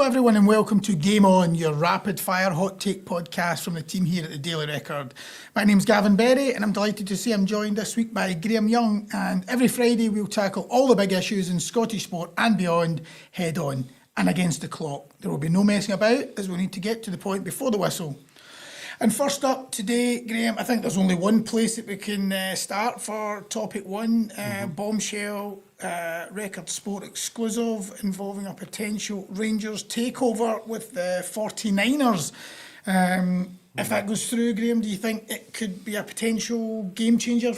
everyone, and welcome to Game On, your rapid-fire hot take podcast from the team here at the Daily Record. My name's Gavin Berry, and I'm delighted to say I'm joined this week by Graeme Young, and every Friday we'll tackle all the big issues in Scottish sport and beyond, head on and against the clock. There will be no messing about, as we need to get to the point before the whistle. And first up today, Graeme, I think there's only one place that we can start for topic one. Bombshell Record Sport exclusive involving a potential Rangers takeover with the 49ers. If that goes through, Graeme, do you think it could be a potential game changer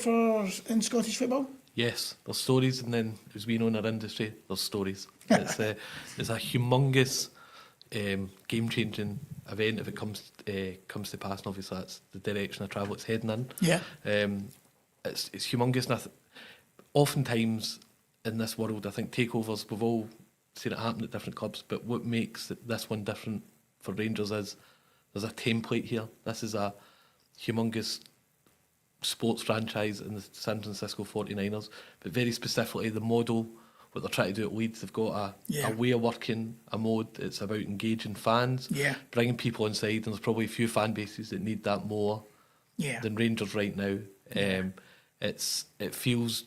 in Scottish football? Yes, there's stories, and then as we know in our industry, there's stories. It's a humongous game changing event if it comes to pass, and obviously that's the direction of travel it's heading in. Yeah. It's humongous, and oftentimes in this world, I think takeovers, we've all seen it happen at different clubs, but what makes this one different for Rangers is there's a template here. This is a humongous sports franchise in the San Francisco 49ers, but very specifically the model, what they're trying to do at Leeds, they've got a way of working, a mode. It's about engaging fans, bringing people inside, and there's probably a few fan bases that need that more than Rangers right now. It feels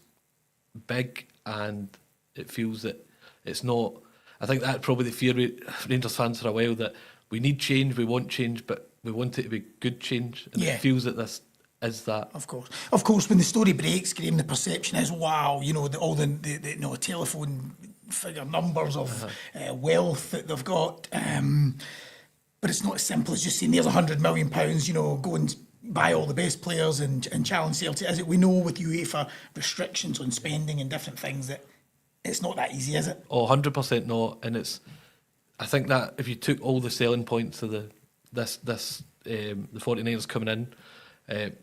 big, and it feels that it's not. I think that's probably the fear with Rangers fans for a while, that we need change, we want change, but we want it to be good change, and it feels that this is that. Of course, when the story breaks, Graeme, the perception is, wow, all the telephone figure numbers of wealth that they've got. But it's not as simple as just saying there's £100 million, go and buy all the best players and challenge Celtic. As we know with UEFA restrictions on spending and different things, that it's not that easy, is it? Oh, 100% not. And I think that if you took all the selling points of the 49ers coming in,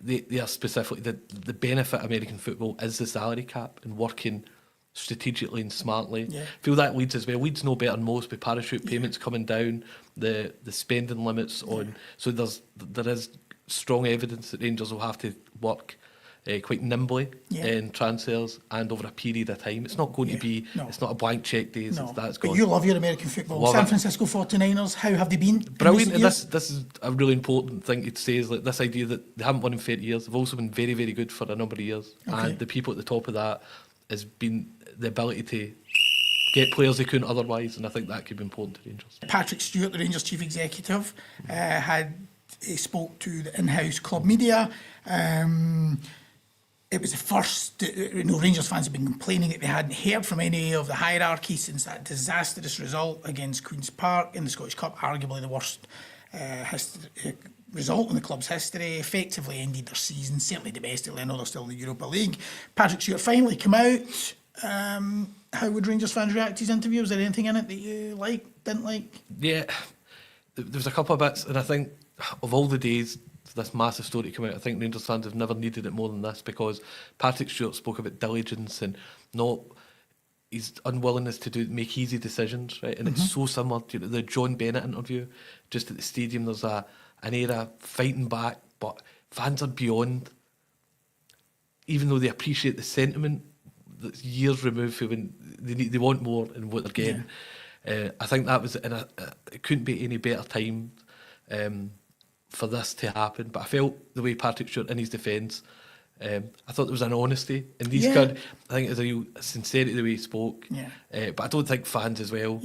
they are specifically the benefit of American football is the salary cap and working strategically and smartly. I feel that Leeds as well. Leeds know better than most with parachute payments coming down, the spending limits on. So there is strong evidence that Rangers will have to work quite nimbly in transfers and over a period of time. It's not going to be. No. It's not a blank check days. No. That's but you love your American football. San Francisco 49ers. How have they been? Brilliant. And this is a really important thing to say, is like this idea that they haven't won in 30 years. They've also been very, very good for a number of years. Okay. And the people at the top of that has been the ability to get players they couldn't otherwise, and I think that could be important to Rangers. Patrick Stewart, the Rangers chief executive, he spoke to the in-house club media. It was the first, Rangers fans have been complaining that they hadn't heard from any of the hierarchy since that disastrous result against Queen's Park in the Scottish Cup, arguably the worst result in the club's history, effectively ended their season, certainly domestically. I know they're still in the Europa League. Patrick Stewart finally came out. How would Rangers fans react to his interview? Was there anything in it that you liked, didn't like? Yeah, there was a couple of bits, and I think of all the days this massive story came out, I think Rangers fans have never needed it more than this, because Patrick Stewart spoke about diligence and not his unwillingness to make easy decisions, right? And it's so similar to the John Bennett interview just at the stadium. There's an era fighting back, but fans are beyond, even though they appreciate the sentiment that's years removed from when they want more and what they're getting. I think that was it couldn't be any better time for this to happen. But I felt the way Patrick Stewart, in his defence, I thought there was an honesty in these I think it was a real sincerity the way he spoke. But I don't think fans as well.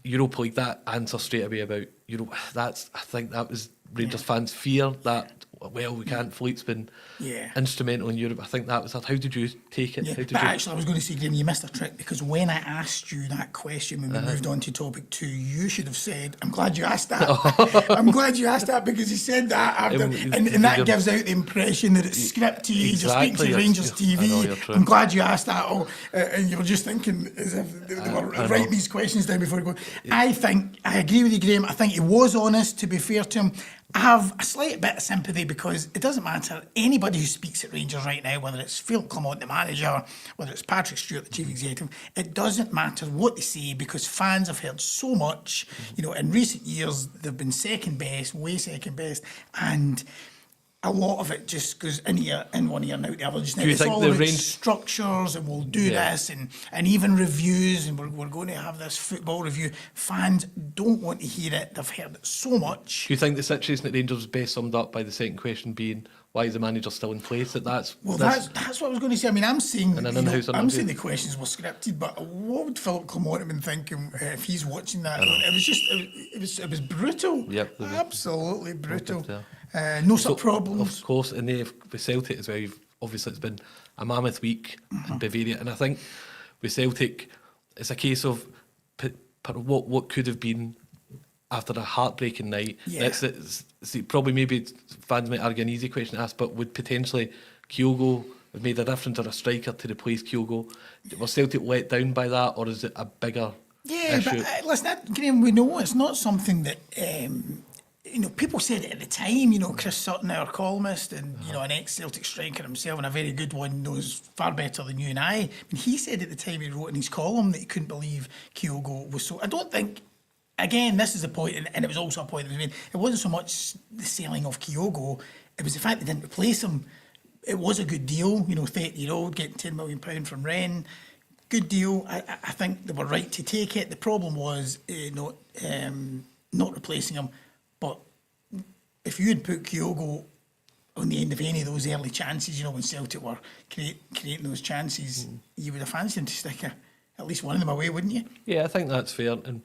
Europa League, that answer straight away about Europe, I think that was Rangers fans' fear that we can't. Philippe's been instrumental in Europe. I think that was that. How did you take it? Actually, I was going to say, Graeme, you missed a trick, because when I asked you that question when we moved on to topic 2, you should have said, I'm glad you asked that. I'm glad you asked that, because he said that after, and that gives out the impression that it's scripted, you're speaking to Rangers TV. I'm glad you asked that, and you were just thinking as if they were writing these questions down before you go. I agree with you, Graeme. I think he was honest, to be fair to him. I have a slight bit of sympathy, because it doesn't matter. Anybody who speaks at Rangers right now, whether it's Phil Clement, the manager, whether it's Patrick Stewart, the chief executive, it doesn't matter what they say, because fans have heard so much. In recent years, they've been second best, way second best, and a lot of it just goes in one ear and out the other. Just now. Do you It's think all the about range structures, and we'll do this, and even reviews, and we're going to have this football review. Fans don't want to hear it. They've heard it so much. Do you think the situation at Rangers is best summed up by the second question being, why is the manager still in place? That's what I was going to say. I mean, I'm saying I'm saying the questions were scripted, but what would Philip Clement have been thinking if he's watching that? It was brutal. Yep, absolutely brutal. No such problems. Of course, and with Celtic as well, obviously it's been a mammoth week in Bavaria, and I think with Celtic, it's a case of what could have been after a heartbreaking night. Yeah. See, probably maybe fans might argue an easy question to ask, but would potentially Kyogo have made a difference, or a striker to replace Kyogo? Was Celtic let down by that, or is it a bigger issue? But listen, Graeme, we know it's not something that people said it at the time. Chris Sutton, our columnist, and an ex-Celtic striker himself, and a very good one, knows far better than you and I. I mean, he said at the time he wrote in his column that he couldn't believe Kyogo was so. I don't think. Again, this is a point, and it was also a point that was made. It wasn't so much the selling of Kyogo; it was the fact they didn't replace him. It was a good deal, 30-year-old getting £10 million from Rennes. Good deal. I think they were right to take it. The problem was not replacing him. But if you had put Kyogo on the end of any of those early chances, when Celtic were creating those chances, you would have fancied him to stick at least one of them away, wouldn't you? Yeah, I think that's fair, and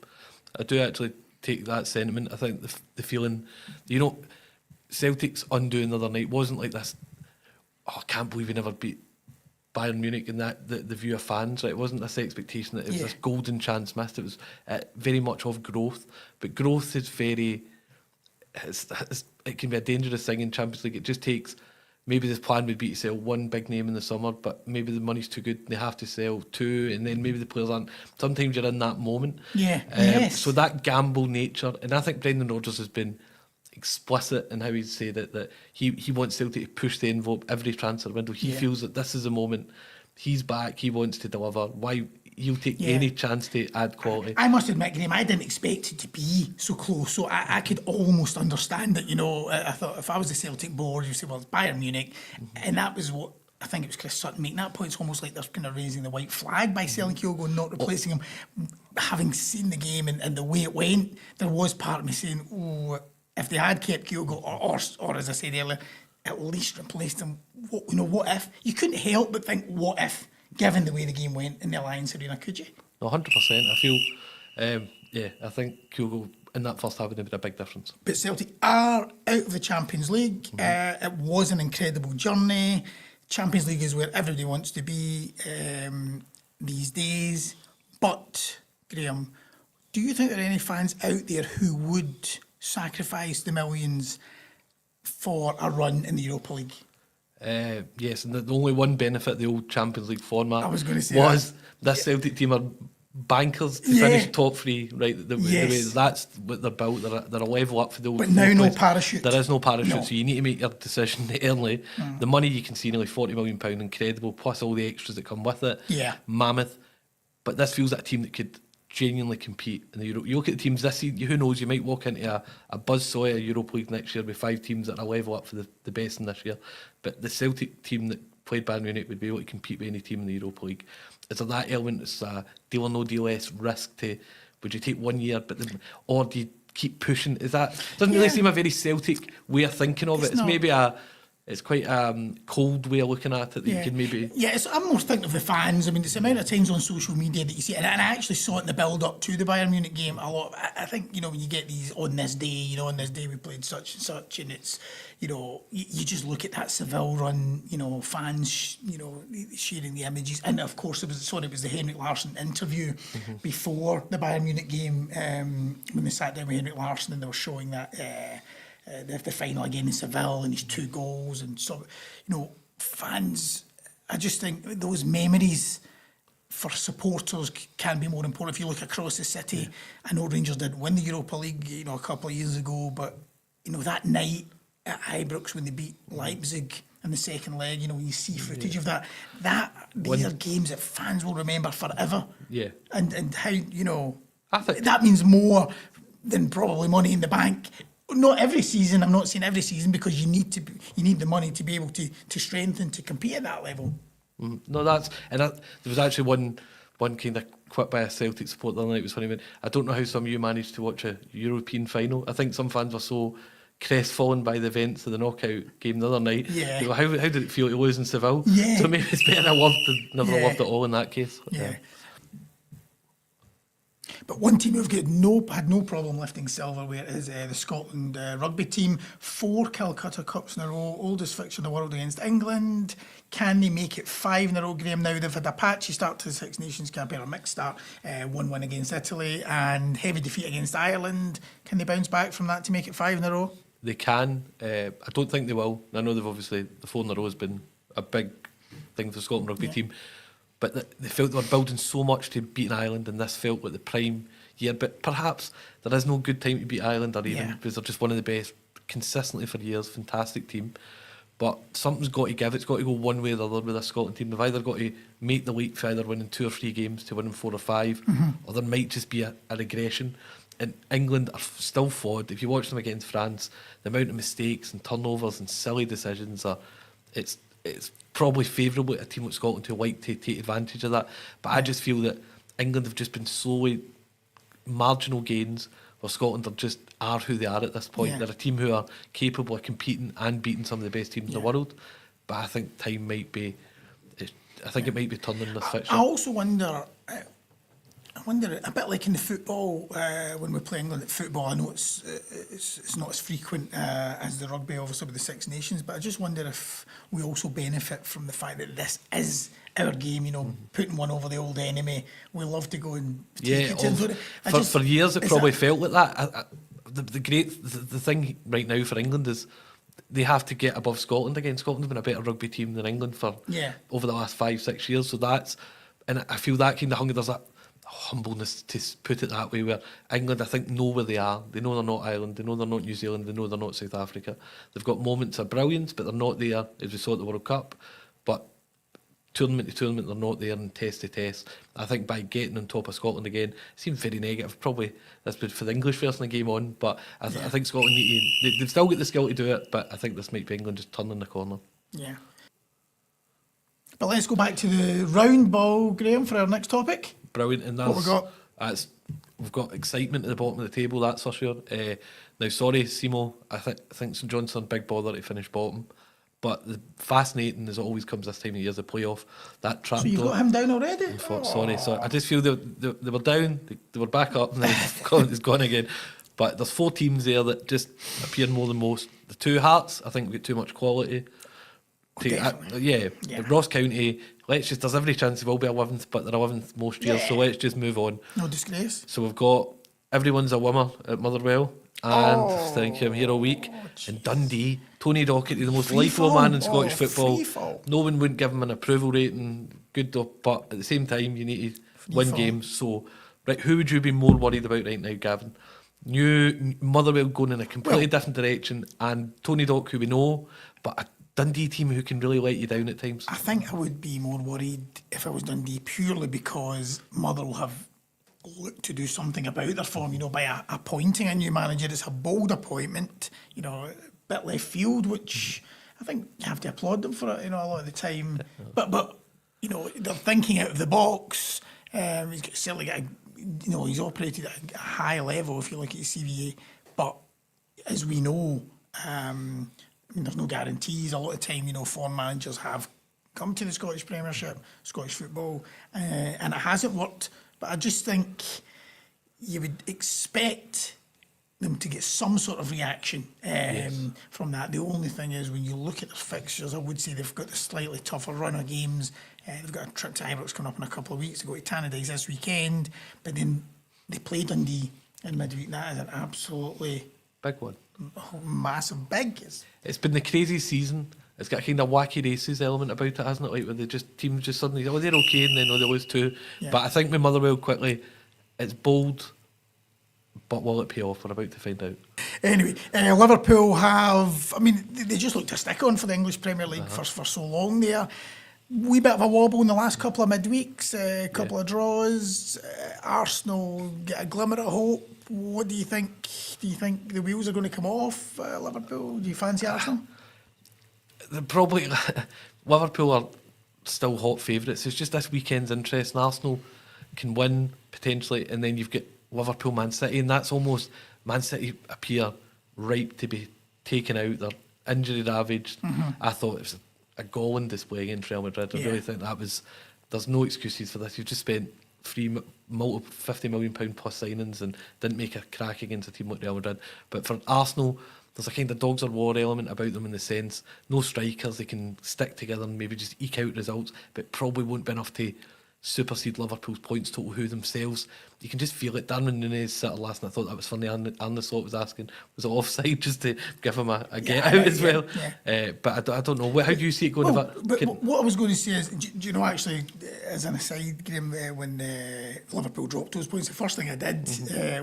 I do actually take that sentiment. I think the feeling, Celtic's undoing the other night wasn't like this, I can't believe we never beat Bayern Munich, in that the view of fans, right? It wasn't this expectation that it was this golden chance missed. It was very much of growth, but growth is very... it can be a dangerous thing in Champions League. It just takes, maybe the plan would be to sell one big name in the summer, but maybe the money's too good, they have to sell two, and then maybe the players aren't. Sometimes you're in that moment. So that gamble nature, and I think Brendan Rodgers has been explicit in how he's said it, that he wants Celtic to push the envelope every transfer window. He feels that this is the moment. He's back, he wants to deliver. Why? He'll take any chance to add quality. I must admit, Graeme, I didn't expect it to be so close, so I could almost understand it. I thought if I was the Celtic board, you'd say, well, it's Bayern Munich, and that was what I think it was Chris Sutton making that point. It's almost like they're kind of raising the white flag by selling Kyogo and not replacing him. Having seen the game and the way it went, there was part of me saying, oh, if they had kept Kyogo, or as I said earlier, at least replaced him. What if? You couldn't help but think, what if? Given the way the game went in the Alliance Arena, could you? No, 100%. I feel, I think Kyogo in that first half would have made a big difference. But Celtic are out of the Champions League. It was an incredible journey. Champions League is where everybody wants to be these days. But, Graeme, do you think there are any fans out there who would sacrifice the millions for a run in the Europa League? Yes, and the only one benefit of the old Champions League format I was going to say was this Celtic team are bankers to finish top three, right? The way that's what they're built. They're a level up for the old. But now no parachute. There is no parachute, so you need to make your decision early. The money you can see, nearly £40 million, incredible, plus all the extras that come with it. Yeah, mammoth. But this feels like a team that could genuinely compete in the Euro. You look at the teams this season, who knows, you might walk into a buzzsaw of Europa League next year with 5 teams that are a level up for the best in this year. But the Celtic team that played Bayern Munich would be able to compete with any team in the Europa League. Is there that element? It's a deal or no deal less risk to, would you take 1 year, or do you keep pushing? Doesn't really seem a very Celtic way of thinking of it. It's maybe it's quite a cold way of looking at it that you can maybe... Yeah, I'm more thinking of the fans. I mean, it's the amount of times on social media that you see it, and I actually saw it in the build-up to the Bayern Munich game a lot. I think, when you get these on this day we played such and such, and it's, you just look at that Seville run, fans, sharing the images. And, of course, it was the Henrik Larsson interview before the Bayern Munich game, when they sat down with Henrik Larsson and they were showing that... the final again in Seville and his 2 goals, and so fans, I just think those memories for supporters can be more important. If you look across the city, I know Rangers did win the Europa League a couple of years ago, but that night at Ibrox when they beat Leipzig in the second leg, when you see footage of these are games that fans will remember forever. And how I think that means more than probably Money in the Bank not every season. I'm not saying every season, because you need the money to be able to strengthen to compete at that level. No, there was actually one kind of quip by a Celtic supporter the other night. It was funny, when I don't know how some of you managed to watch a European final. I think some fans were so crestfallen by the events of the knockout game the other night. Yeah. They go, how did it feel to lose in Seville? Yeah. So maybe it's better never loved it all in that case. Yeah. But one team who've had no problem lifting silverware is the Scotland rugby team. 4 Calcutta Cups in a row, oldest fixture in the world against England. Can they make it 5 in a row, Graeme? Now, they've had a patchy start to the Six Nations campaign, a mixed start, 1 win against Italy and heavy defeat against Ireland. Can they bounce back from that to make it 5 in a row? They can. I don't think they will. I know the 4 in a row has been a big thing for the Scotland rugby team. But they felt they were building so much to beat Ireland, and this felt like the prime year. But perhaps there is no good time to beat Ireland, or even because they're just one of the best consistently for years. Fantastic team. But something's got to give. It's got to go one way or the other with this Scotland team. They've either got to make the leap for either winning 2 or 3 games to winning 4 or 5, or there might just be a regression. And England are still flawed. If you watch them against France, the amount of mistakes and turnovers and silly decisions it's probably favourable to a team like Scotland who like to take advantage of that. But I just feel that England have just been slowly marginal gains, where Scotland are who they are at this point. They're a team who are capable of competing and beating some of the best teams in the world. But I think time might be. I think it might be turning this fixture. I also wonder. I wonder, a bit like in the football, when we play England at football, I know it's not as frequent as the rugby, obviously, with the Six Nations, but I just wonder if we also benefit from the fact that this is our game, putting one over the old enemy. We love to go and take it to for years it probably felt like that. The thing right now for England is they have to get above Scotland again. Scotland have been a better rugby team than England for over the last 5-6 years, so and I feel that kind of hunger, there's that humbleness, to put it that way, where England, I think, know where they are. They know they're not Ireland, they know they're not New Zealand, they know they're not South Africa. They've got moments of brilliance, but they're not there, as we saw at the World Cup. But tournament to tournament, they're not there, and test to test. I think by getting on top of Scotland again, it seems very negative. Probably that's been for the English version of the game on, but I think Scotland they've still got the skill to do it, but I think this might be England just turning the corner. Yeah. But let's go back to the round ball, Graeme, for our next topic. Brilliant, and what we got? We've got excitement at the bottom of the table, that's for sure. Now, sorry, Simo, I think St Johnstone, big bother to finish bottom, but the fascinating as it always comes this time of year is the playoff. That trap. So you've got him down already? Sorry, I just feel they were down, they were back up, and then it's gone again. But there's 4 teams there that just appear more than most. The 2 Hearts, I think we've got too much quality. Ross County, there's every chance they will be 11th, but they're 11th most years, so let's just move on. No disgrace. So we've got everyone's a winner at Motherwell, and thank you, I'm here all week. And Dundee, Tony Docherty, the most likable man in Scottish football. No one wouldn't give him an approval rating, good though, but at the same time you need to win games. So, right, who would you be more worried about right now, Gavin? New Motherwell going in a completely different direction, and Tony Dock, who we know, but a Dundee team who can really let you down at times. I think I would be more worried if I was Dundee, purely because Motherwell have looked to do something about their form, by appointing a new manager. It's a bold appointment, a bit left field, which I think you have to applaud them for it, a lot of the time. But they're thinking out of the box. He's certainly got he's operated at a high level, if you look at his CVA. But as we know, there's no guarantees. A lot of time, foreign managers have come to the Scottish Premiership, Scottish football, and it hasn't worked. But I just think you would expect them to get some sort of reaction from that. The only thing is, when you look at their fixtures, I would say they've got a slightly tougher run of games. They've got a trip to Ibrox coming up in a couple of weeks. They go to Tannadice this weekend, but then they play Dundee in midweek. That is an absolutely big one. Massive big. It's been the crazy season. It's got a kind of wacky races element about it, hasn't it? Like where teams just suddenly, they're okay, and then they lose 2. Yeah. But I think with Motherwell, quickly, it's bold, but will it pay off? We're about to find out. Anyway, Liverpool have, they just looked a stick on for the English Premier League for so long there. wee bit of a wobble in the last couple of midweeks, a couple of draws. Arsenal get a glimmer of hope. What do you think? Do you think the wheels are going to come off Liverpool? Do you fancy Arsenal? Probably Liverpool are still hot favourites. It's just this weekend's interest. And Arsenal can win potentially, and then you've got Liverpool, Man City, and that's almost Man City appear ripe to be taken out. They're injury ravaged. I thought it was a galling display against Real Madrid. I really think that was. There's no excuses for this. You've just spent multiple £50 million plus signings and didn't make a crack against a team like Real Madrid. But for Arsenal, there's a kind of dogs or war element about them in the sense no strikers, they can stick together and maybe just eke out results, but probably won't be enough to supersede Liverpool's points total who themselves. You can just feel it. Darwin Núñez sat last night. I thought that was funny. Arne Slot was asking, was it offside, just to give him a get out as well. But I don't know. How do you see it going? But what I was going to say is, do you know, actually, as an aside, Graeme, when Liverpool dropped those points, the first thing I did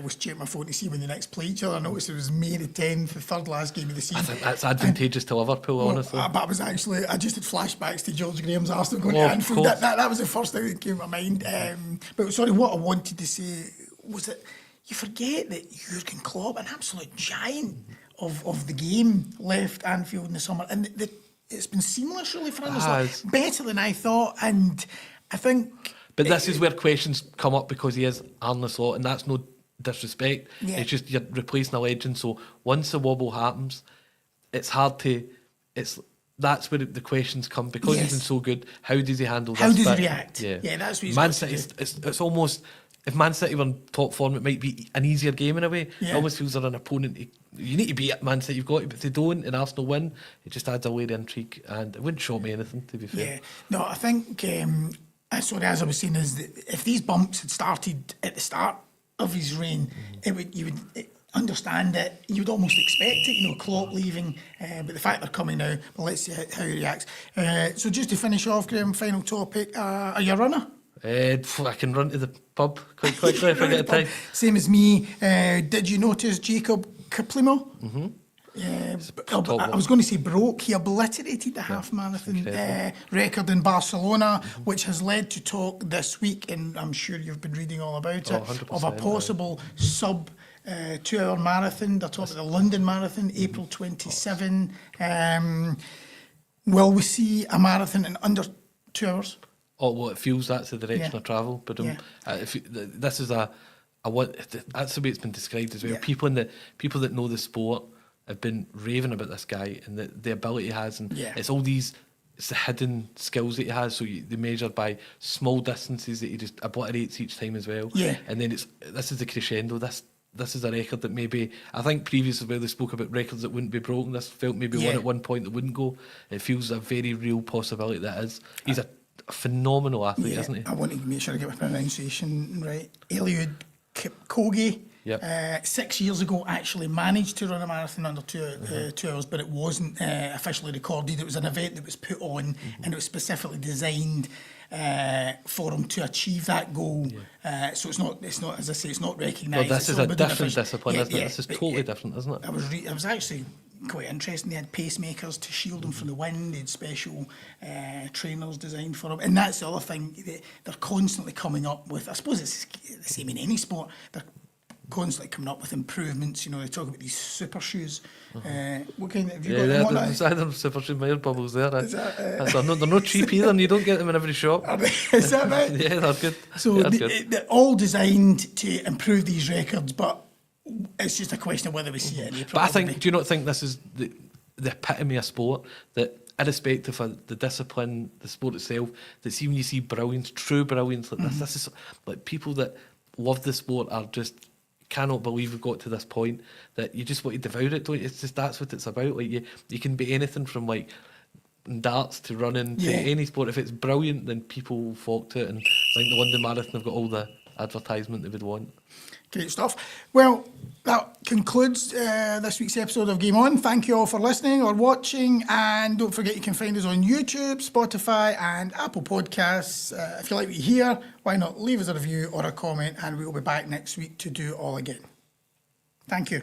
was check my phone to see when the next play each other. I noticed it was May the 10th, the third last game of the season. I think that's advantageous to Liverpool, honestly. But I just had flashbacks to George Graham's Arsenal going to Anfield. That was the first thing that came to my mind. But sorry, what I wanted to say was that you forget that Jurgen Klopp, an absolute giant of the game, left Anfield in the summer, and it's been seamless really for him. It's better than I thought, and I think. But this is where questions come up because he is Arne Slot, and that's no disrespect. It's just you're replacing a legend. So once the wobble happens, it's hard to. That's where the questions come because he's been so good. How does he handle this? How does he react? Yeah, that's what he's Man City. It's almost. If Man City were in top form, it might be an easier game in a way. It almost feels they're an opponent. You need to beat Man City, you've got to, but if they don't and Arsenal win, it just adds a layer of intrigue, and it wouldn't shock me anything, to be fair. Yeah, no, I think, as I was saying, is that if these bumps had started at the start of his reign, you would understand it, you would almost expect it, Klopp leaving, but the fact they're coming now, well, let's see how he reacts. So just to finish off, Graeme, final topic, are you a runner? I can run to the pub quite quickly if I get time. Same as me. Did you notice Jacob Kiplimo? I was going to say broke. He obliterated the half marathon record in Barcelona, which has led to talk this week, and I'm sure you've been reading all about it, of a possible sub 2 hour marathon. They're talking about the London Marathon, April 27. Will we see a marathon in under 2 hours? Oh, well, it feels that's the direction of travel. But this is that's the way it's been described as well. People that know the sport have been raving about this guy and the ability he has, and it's all these. It's the hidden skills that he has. So they measure by small distances that he just obliterates each time as well. And then this is the crescendo. This is a record that maybe, I think previous as well, they spoke about records that wouldn't be broken. This felt maybe one at one point that wouldn't go. It feels a very real possibility that is. He's a phenomenal athlete, isn't he? I want to make sure I get my pronunciation right. Eliud Kyogo, 6 years ago, actually managed to run a marathon under 2 hours, but it wasn't officially recorded. It was an event that was put on, and it was specifically designed for him to achieve that goal. So it's not, as I say, it's not recognised. Well, this is a different discipline, isn't it? This is totally different, isn't it? I was actually quite interesting. They had pacemakers to shield him from the wind. They had special trainers designed for him, and that's the other thing. They're constantly coming up with. I suppose it's the same in any sport. They're constantly coming up with improvements. They talk about these super shoes. What kind have you got? There's super shoe Meyer bubbles there. They're not cheap either, and you don't get them in every shop. Is that right? Yeah, they're good. So they're all designed to improve these records, but it's just a question of whether we see it in April. But do you not think this is the epitome of sport, that irrespective of the discipline, the sport itself, that see when you see brilliance, true brilliance like this is like people that love the sport are just cannot believe we've got to this point, that you just want to devour it, don't you? It's just, that's what it's about. Like you can be anything from like darts to running to any sport. If it's brilliant, then people will flock to it, and I think the London Marathon have got all the advertisement they would want. Great stuff. Well, that concludes this week's episode of Game On. Thank you all for listening or watching, and don't forget you can find us on YouTube, Spotify and Apple Podcasts. If you like what you hear, why not leave us a review or a comment, and we'll be back next week to do it all again. Thank you.